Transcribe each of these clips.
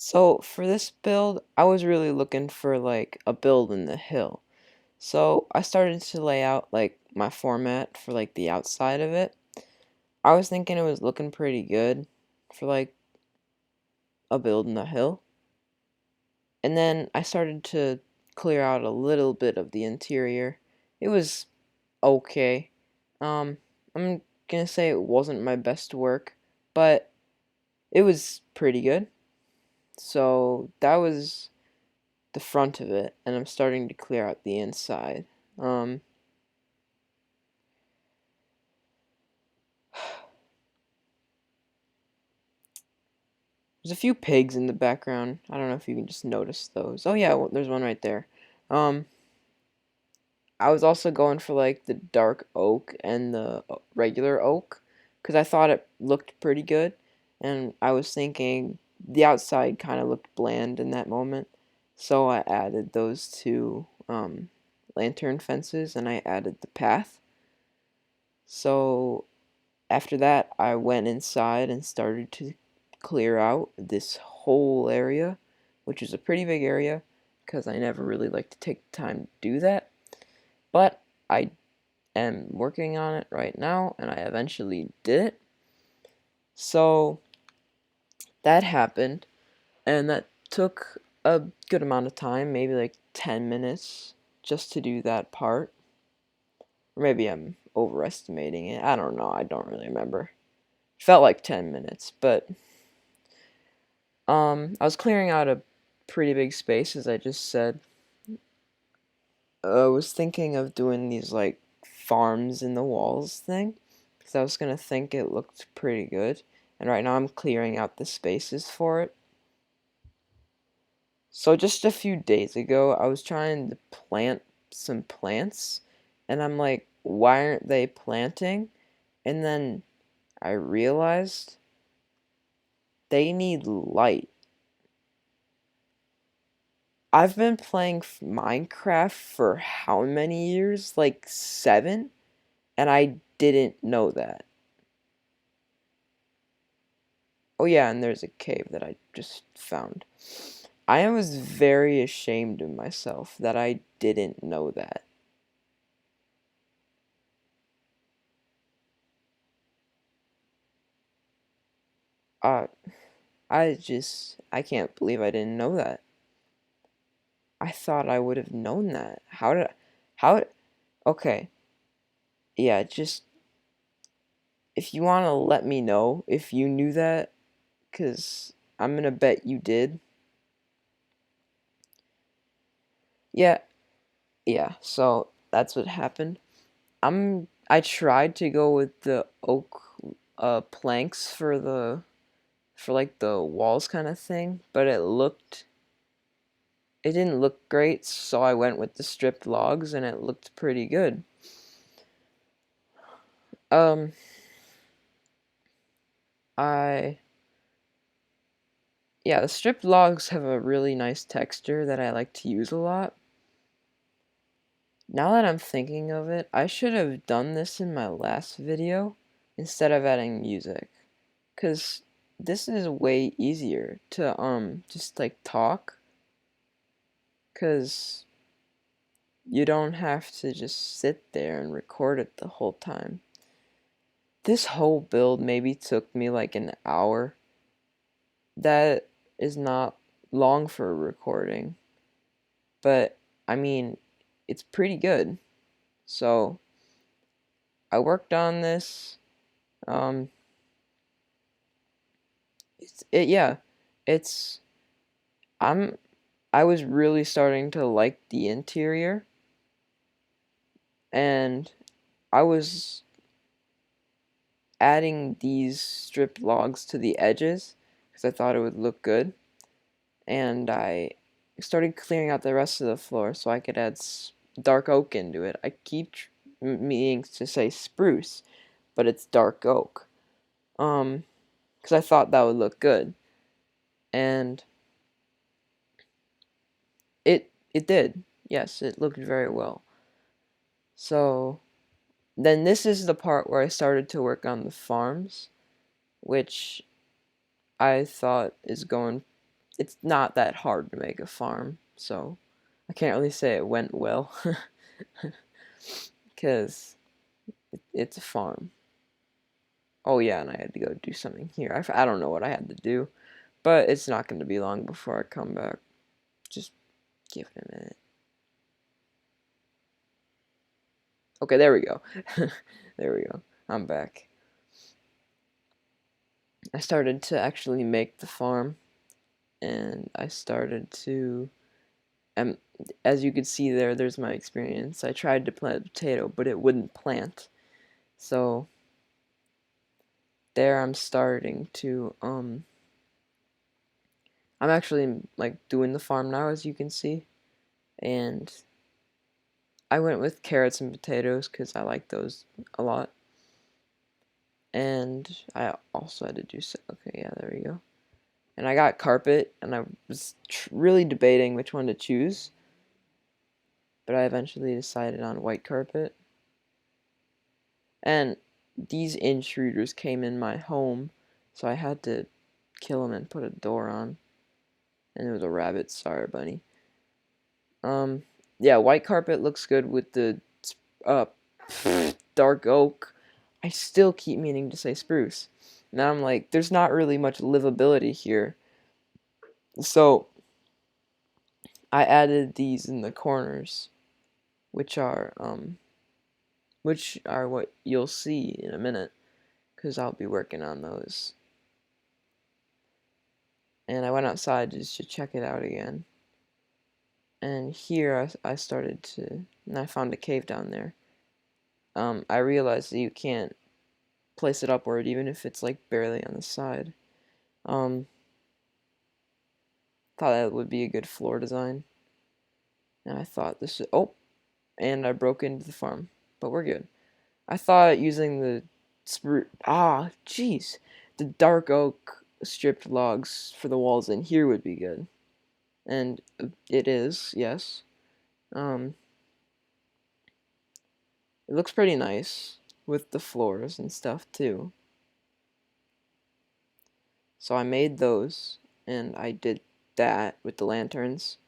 So for this build, I was really looking for like a build in the hill. So I started to lay out like my format for like the outside of it. I was thinking it was looking pretty good for like a build in the hill. And then I started to clear out a little bit of the interior. It was okay. I'm gonna say it wasn't my best work, but it was pretty good. So that was the front of it, and I'm starting to clear out the inside. Um, there's a few pigs in the background. I don't know if you can just notice those. Oh yeah, well, there's one right there. Um, I was also going for like the dark oak and the regular oak because I thought it looked pretty good, and I was thinking the outside kind of looked bland in that moment, so I added those two lantern fences and I added the path. So after that, I went inside and started to clear out this whole area, which is a pretty big area because I never really like to take the time to do that. But I am working on it right now and I eventually did it. So that happened and that took a good amount of time, maybe like 10 minutes just to do that part. Or maybe I'm overestimating it. I don't know. I don't really remember. Felt like 10 minutes, but I was clearing out a pretty big space, as I just said. I was thinking of doing these like farms in the walls thing, because I was gonna think it looked pretty good. And right now I'm clearing out the spaces for it. So just a few days ago, I was trying to plant some plants, and I'm like, why aren't they planting? And then I realized they need light. I've been playing Minecraft for how many years? Like 7? And I didn't know that. Oh yeah, and there's a cave that I just found. I was very ashamed of myself that I didn't know that. Uh, I can't believe I didn't know that. I thought I would have known that. How, okay, yeah, just, if you want to let me know if you knew that, because I'm gonna bet you did. Yeah, yeah, so that's what happened. I tried to go with the oak planks for like the walls kind of thing, but it didn't look great, so I went with the stripped logs and it looked pretty good. Um I Yeah, the stripped logs have a really nice texture that I like to use a lot. Now that I'm thinking of it, I should have done this in my last video instead of adding music. 'Cause this is way easier to just like talk, 'cause you don't have to just sit there and record it the whole time. This whole build maybe took me like an hour. That is not long for a recording, but I mean, it's pretty good. So I worked on this. Um, yeah, it's I'm I was really starting to like the interior, and I was adding these stripped logs to the edges because I thought it would look good, and I started clearing out the rest of the floor so I could add dark oak into it. I keep meaning to say spruce, but it's dark oak. Because I thought that would look good, and it did. Yes, it looked very well. So then this is the part where I started to work on the farms, which I thought it's not that hard to make a farm, so I can't really say it went well because it's a farm. Oh yeah, and I had to go do something here. I don't know what I had to do, but it's not going to be long before I come back. Just give it a minute. Okay, there we go. There we go. I'm back. I started to actually make the farm, and I started to um, as you can see there's my experience. I tried to plant a potato, but it wouldn't plant. So there I'm starting to I'm actually like doing the farm now, as you can see, and I went with carrots and potatoes because I like those a lot. And I also had to do so. Okay, yeah, there we go. And I got carpet, and I was really debating which one to choose, but I eventually decided on white carpet. And these intruders came in my home, so I had to kill them and put a door on. And it was a rabbit. Sorry, bunny. Um, yeah, white carpet looks good with the uh, dark oak. I still keep meaning to say spruce. Now I'm like, there's not really much livability here. So I added these in the corners, which are what you'll see in a minute, because I'll be working on those. And I went outside just to check it out again. And here I started to, and I found a cave down there. I realized that you can't place it upward even if it's like barely on the side. Um, thought that would be a good floor design. And I thought this is, oh, and I broke into the farm, but we're good. I thought using the jeez, the dark oak stripped logs for the walls in here would be good. And it is, yes. Um, it looks pretty nice with the floors and stuff too. So I made those, and I did that with the lanterns.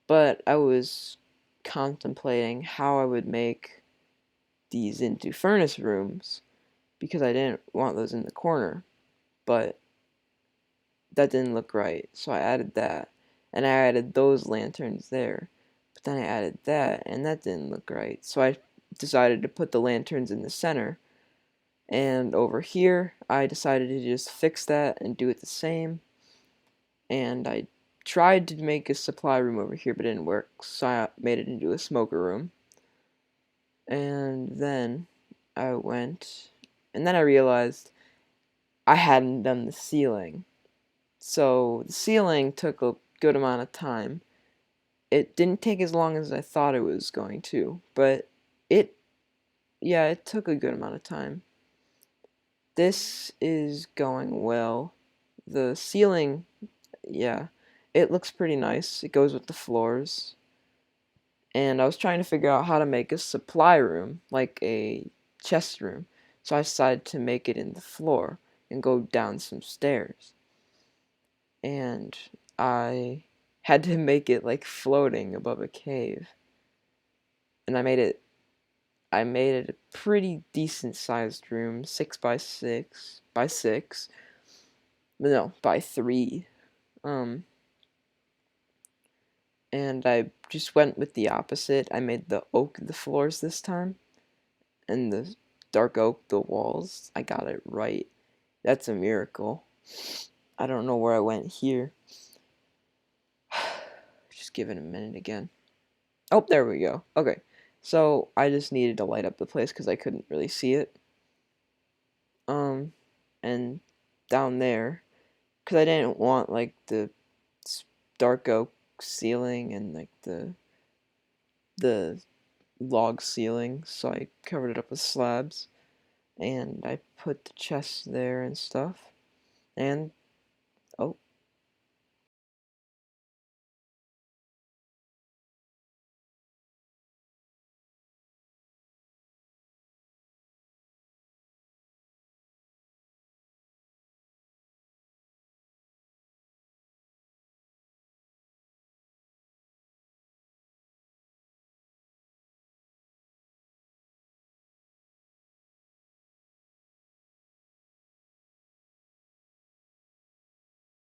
But I was contemplating how I would make these into furnace rooms because I didn't want those in the corner. But that didn't look right, so I added that. And I added those lanterns there. But then I added that, and that didn't look right. So I decided to put the lanterns in the center. And over here, I decided to just fix that and do it the same. And I tried to make a supply room over here, but it didn't work. So I made it into a smoker room. And then I went, and then I realized I hadn't done the ceiling. So the ceiling took a good amount of time. It didn't take as long as I thought it was going to, but it, yeah, it took a good amount of time. This is going well. The ceiling, yeah, it looks pretty nice. It goes with the floors. And I was trying to figure out how to make a supply room, like a chest room. So I decided to make it in the floor and go down some stairs. And I had to make it like floating above a cave. And I made it a pretty decent sized room, 6 by 6 by 6. No, by 3. Um and I just went with the opposite. I made the oak the floors this time, and the dark oak the walls. I got it right. That's a miracle. I don't know where I went here. Just give it a minute again. Oh, there we go. Okay. So I just needed to light up the place because I couldn't really see it. And down there, because I didn't want like the dark oak ceiling and like the log ceiling, so I covered it up with slabs, and I put the chest there and stuff. And oh,